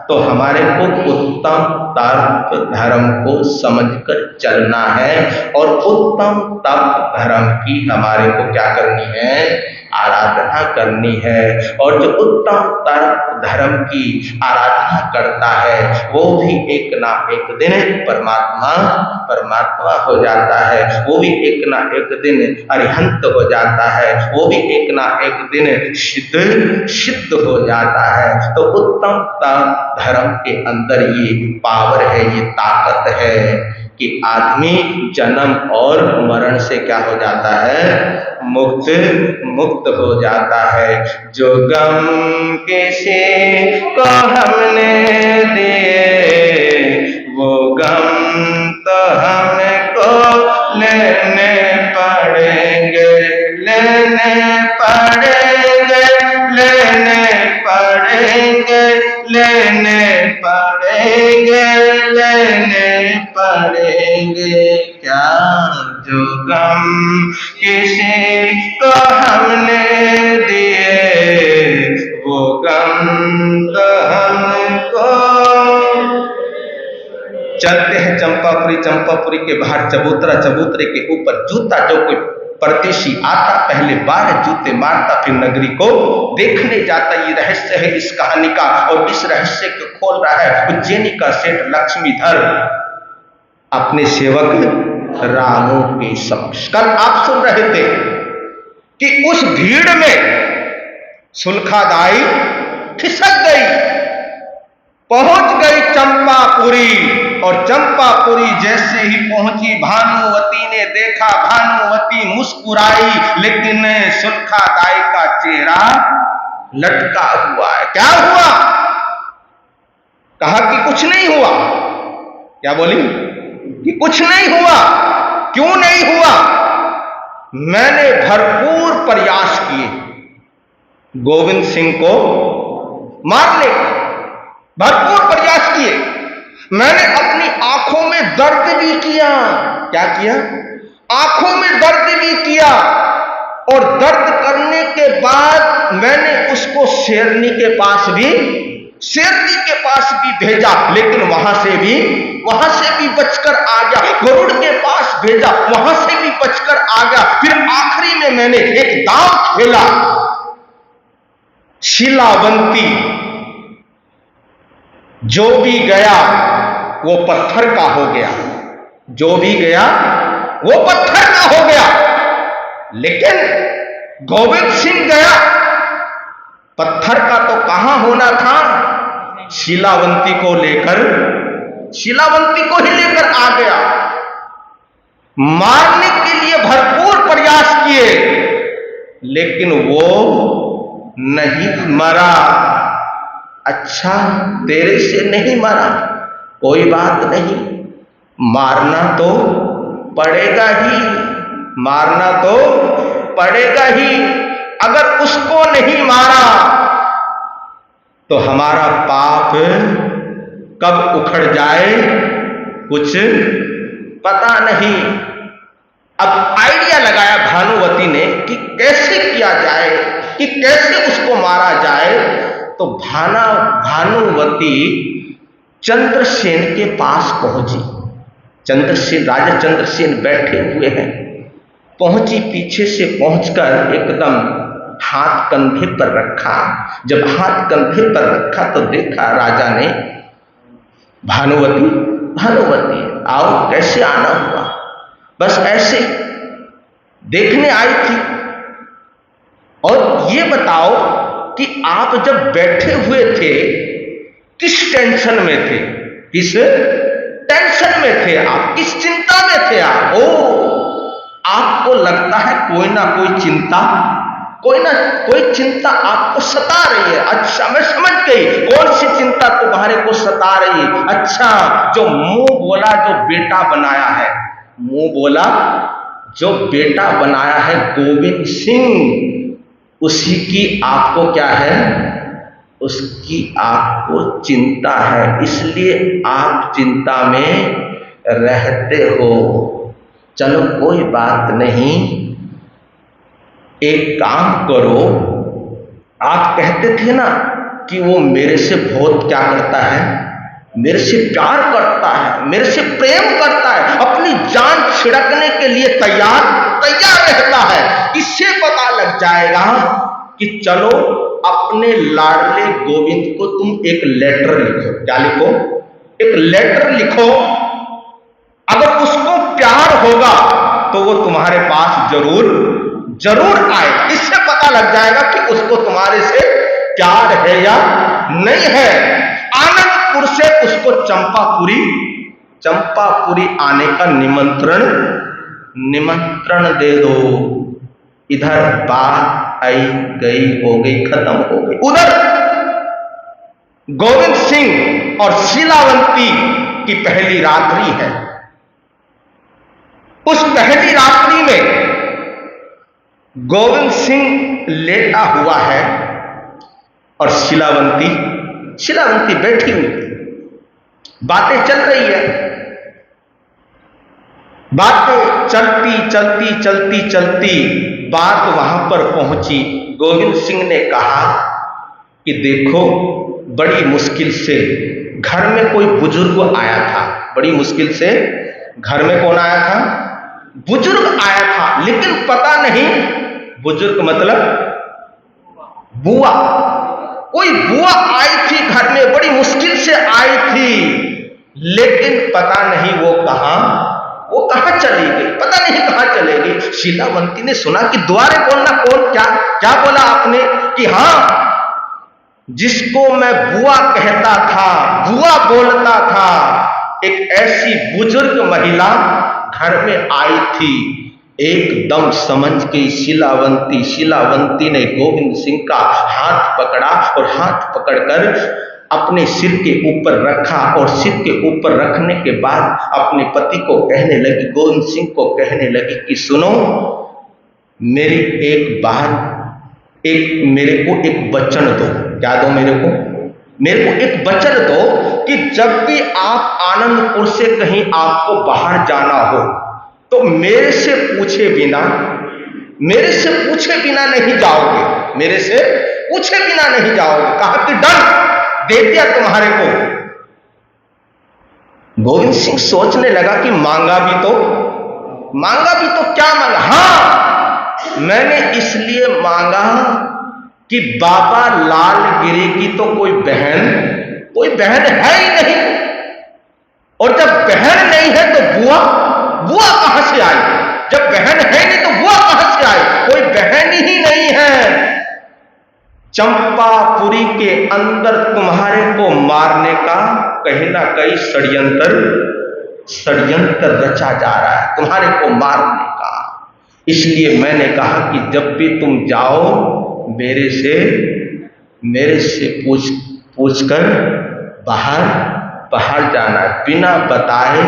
तो हमारे को उत्तम तप धर्म को समझकर चलना है और उत्तम तप धर्म की हमारे को क्या करनी है? आराधना करनी है। और जो उत्तम तप धर्म की आराधना करता है, वो भी एक ना एक दिन परमात्मा हो जाता है। वो भी एक ना एक दिन अरिहंत हो जाता है। वो भी एक ना एक दिन सिद्ध हो जाता है। तो उत्तम तप धर्म के अंदर ये पावर है, ये ताकत है कि आदमी जन्म और मरण से क्या हो जाता है? मुक्त हो जाता है। जो गम किसी को हमने दिए, वो गम तो हमको लेने पड़ेंगे। क्या जो गम किसी को हमने दिए, वो गम तो हमको। चलते हैं चंपापुरी के बाहर चबूतरे के ऊपर जूता जो कोई परदेशी आता, पहले 12 जूते मारता, फिर नगरी को देखने जाता। ये रहस्य है इस कहानी का। और इस रहस्य को खोल रहा है उज्जैनी का सेठ लक्ष्मीधर। अपने सेवक रामों के समक्ष। कल आप सुन रहे थे कि उस भीड़ में सुलखादाई खिसक गई, पहुंच गई चंपापुरी, और चंपापुरी जैसे ही पहुंची भानुवती ने देखा, भानुवती मुस्कुराई, लेकिन सुलखादाई का चेहरा लटका हुआ है। क्या हुआ? कहा कि कुछ नहीं हुआ। क्या बोली? कि कुछ नहीं हुआ। क्यों नहीं हुआ? मैंने भरपूर प्रयास किए गोविंद सिंह को मारने का, भरपूर प्रयास किए। मैंने अपनी आंखों में दर्द भी किया। क्या किया? आंखों में दर्द भी किया, और दर्द करने के बाद मैंने उसको शेरनी के पास भी भेजा, लेकिन वहां से भी बचकर आ गया। गरुड़ के पास भेजा, वहां से भी बचकर आ गया। फिर आखिरी में मैंने एक दांव खेला, शिलावंती जो भी गया वो पत्थर का हो गया, जो भी गया वो पत्थर का हो गया। लेकिन गोविंद सिंह गया, पत्थर का तो कहां होना था, शिलावंती को ही लेकर आ गया। मारने के लिए भरपूर प्रयास किए, लेकिन वो नहीं मरा। अच्छा, तेरे से नहीं मरा, कोई बात नहीं, मारना तो पड़ेगा ही, मारना तो पड़ेगा ही। अगर उसको नहीं मारा तो हमारा पाप कब उखड़ जाए कुछ पता नहीं। अब आइडिया लगाया भानुवती ने कि कैसे किया जाए, कि कैसे उसको मारा जाए। तो भानुवती चंद्रसेन के पास पहुंची। चंद्रसेन, राजा चंद्रसेन बैठे हुए हैं। पहुंची, पीछे से पहुंचकर एकदम हाथ कंधे पर रखा। जब हाथ कंधे पर रखा तो देखा राजा ने, भानुवती आओ, कैसे आना हुआ? बस ऐसे देखने आई थी। और ये बताओ कि आप जब बैठे हुए थे किस टेंशन में थे? किस टेंशन में थे आप? किस चिंता में थे आप? आपको लगता है कोई ना कोई चिंता आपको सता रही है। अच्छा, मैं समझ गई कौन सी चिंता तुम्हारे को सता रही है। अच्छा, जो मुंह बोला जो बेटा बनाया है, मुंह बोला जो बेटा बनाया है गोविंद सिंह, उसी की आपको क्या है? उसकी आपको चिंता है, इसलिए आप चिंता में रहते हो। चलो कोई बात नहीं, एक काम करो, आप कहते थे ना कि वो मेरे से बहुत क्या करता है, मेरे से प्यार करता है, मेरे से प्रेम करता है, अपनी जान छिड़कने के लिए तैयार रहता है। इससे पता लग जाएगा कि चलो अपने लाडले गोविंद को तुम एक लेटर लिखो। क्या लिखो? एक लेटर लिखो। अगर उसको प्यार होगा तो वो तुम्हारे पास जरूर आए। इससे पता लग जाएगा कि उसको तुम्हारे से प्यार है या नहीं है। आनंदपुर से उसको चंपापुरी आने का निमंत्रण दे दो। इधर बात आई गई, हो गई, खत्म हो गई। उधर गोविंद सिंह और शीलावंती की पहली रात्रि है। उस पहली रात्रि में गोविंद सिंह लेटा हुआ है और शीलावंती बैठी हुई। बातें चल रही है। बातें चलती बात वहां पर पहुंची। गोविंद सिंह ने कहा कि देखो, बड़ी मुश्किल से घर में कोई बुजुर्ग आया था। बड़ी मुश्किल से घर में कौन आया था? बुजुर्ग आया था। लेकिन पता नहीं, बुजुर्ग मतलब बुआ, कोई बुआ आई थी घर में, बड़ी मुश्किल से आई थी। लेकिन पता नहीं वो कहां वो कहाँ चली गई, पता नहीं कहाँ चलेगी। शीलावंती ने सुना कि द्वारे बोलना कौन, क्या क्या बोला आपने कि हाँ, जिसको मैं बुआ कहता था, बुआ बोलता था, एक ऐसी बुजुर्ग महिला घर में आई थी। एकदम समझ गई शीलावंती ने गोविंद सिंह का हाथ पकड़ा और हाथ पकड़कर अपने सिर के ऊपर रखा और सिर के ऊपर रखने के बाद अपने पति को कहने लगी, गोविंद सिंह को कहने लगी कि सुनो, मेरी एक बात, मेरे को एक वचन दो। क्या दो मेरे को एक वचन दो कि जब भी आप आनंदपुर से कहीं आपको बाहर जाना हो तो मेरे से पूछे बिना नहीं जाओगे, मेरे से पूछे बिना नहीं जाओगे। कहा कि डन, दे दिया तुम्हारे को। गोविंद सिंह सोचने लगा कि मांगा भी तो क्या मांगा। हाँ, मैंने इसलिए मांगा कि बाबा लालगिरी की तो कोई बहन है ही नहीं, और जब बहन नहीं है तो बुआ कहां से आई? जब बहन है नहीं तो बुआ कहां से आई? कोई बहन ही नहीं है। चंपापुरी के अंदर तुम्हारे को मारने का कहीं ना कहीं षड्यंत्र रचा जा रहा है, तुम्हारे को मारने का। इसलिए मैंने कहा कि जब भी तुम जाओ मेरे से पूछकर बाहर जाना, बिना बताए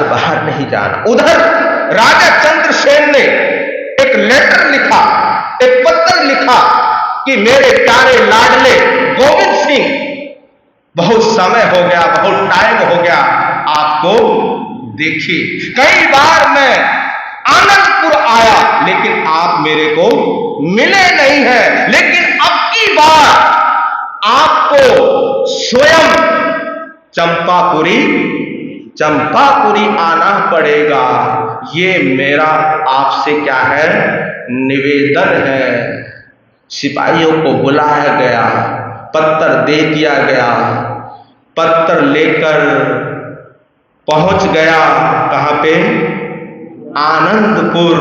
बाहर नहीं जाना। उधर राजा चंद्रसेन ने एक लेटर लिखा, एक पत्र लिखा कि मेरे प्यारे लाडले गोविंद सिंह, बहुत समय हो गया, बहुत टाइम हो गया आपको देखे। कई बार मैं आनंदपुर आया लेकिन आप मेरे को मिले नहीं हैं, लेकिन अब की बार आपको स्वयं चंपापुरी आना पड़ेगा। ये मेरा आपसे क्या है, निवेदन है। सिपाहियों को बुलाया गया, पत्र दे दिया गया, पत्र लेकर पहुंच गया कहां पे, आनंदपुर।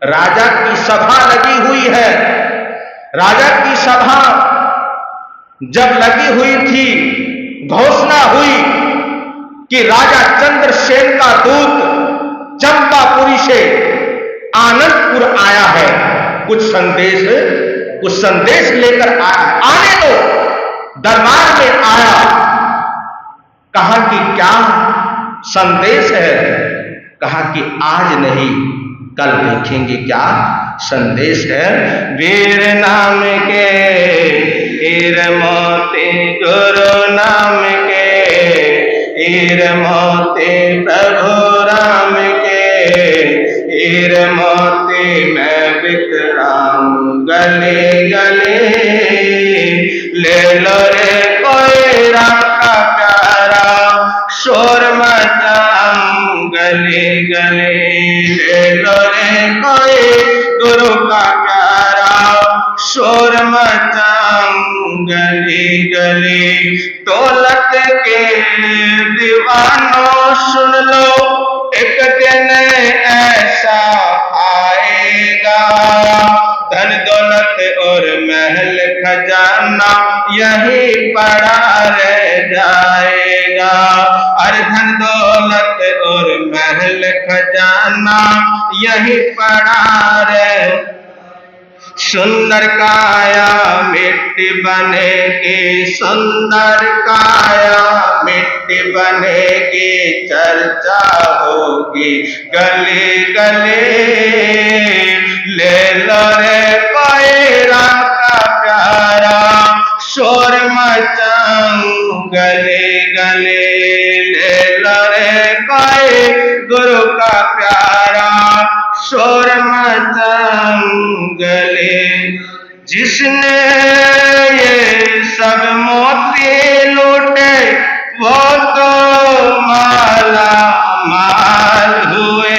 राजा की सभा लगी हुई है। राजा की सभा जब लगी हुई थी, घोषणा हुई कि राजा चंद्रसेन का दूत चंपापुरी से आनंदपुर आया है, कुछ संदेश लेकर आया। आने दो, दरबार में आया। कहा कि क्या संदेश है? कहा कि आज नहीं, कल देखेंगे क्या संदेश है। वीर नाम के ईर मोती, गुरु नाम के ईर मोती, प्रभु राम के ईर मोती, मैं बिखराऊं गले गले। ले लो रे कोई राम का प्यारा, शोर मचाऊं गले गले। ले लो रे कोई गुरु का प्यारा, शोर मचाऊं गले गले। दौलत के दीवानों सुन लो, एक दिन ऐसा आएगा, धन दौलत और महल खजाना यही पड़ा रह जाएगा। अरे धन दौलत और महल खजाना यही पड़ा रह। सुंदर काया मिट्टी बनेगी, सुंदर काया मिट्टी बनेगी, चर्चा होगी गले गले। ले लो रे कोई राम का प्यारा, शोर मचाऊं गले गले। ले लो रे कोई गुरु का प्यारा, शोर मचाऊं गले। जिसने ये सब मोती लूटे वो तो माला माल हुए।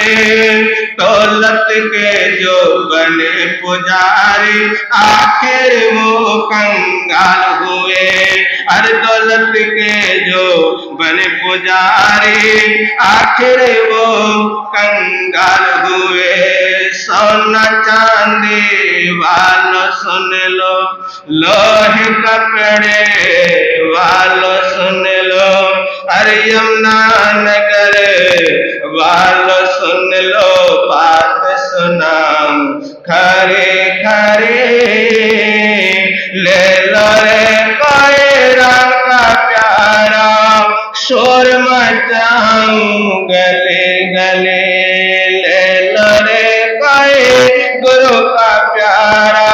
दौलत के जो बने पुजारी आखिर वो कंगाल हुए। अरे पलट के जो बने पुजारी, आखिर वो कंगाल हुए। सोना चांदी वालों सुन लो, लोहे कपड़े वालों सुन लो, अरे यमुना नगर वालों सुन लो, बात सुनाऊं खरे खरे। ले लो रे कोई राम का प्यारा, शोर मचाऊं गले गले। ले लो रे कोई गुरु का प्यारा,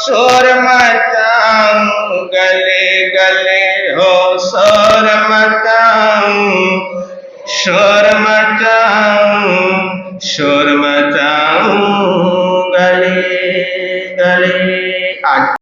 शोर मचाऊं गले गले। हो शोर मचाऊं, शोर मचाऊं, शोर मचाऊं गले गले। आज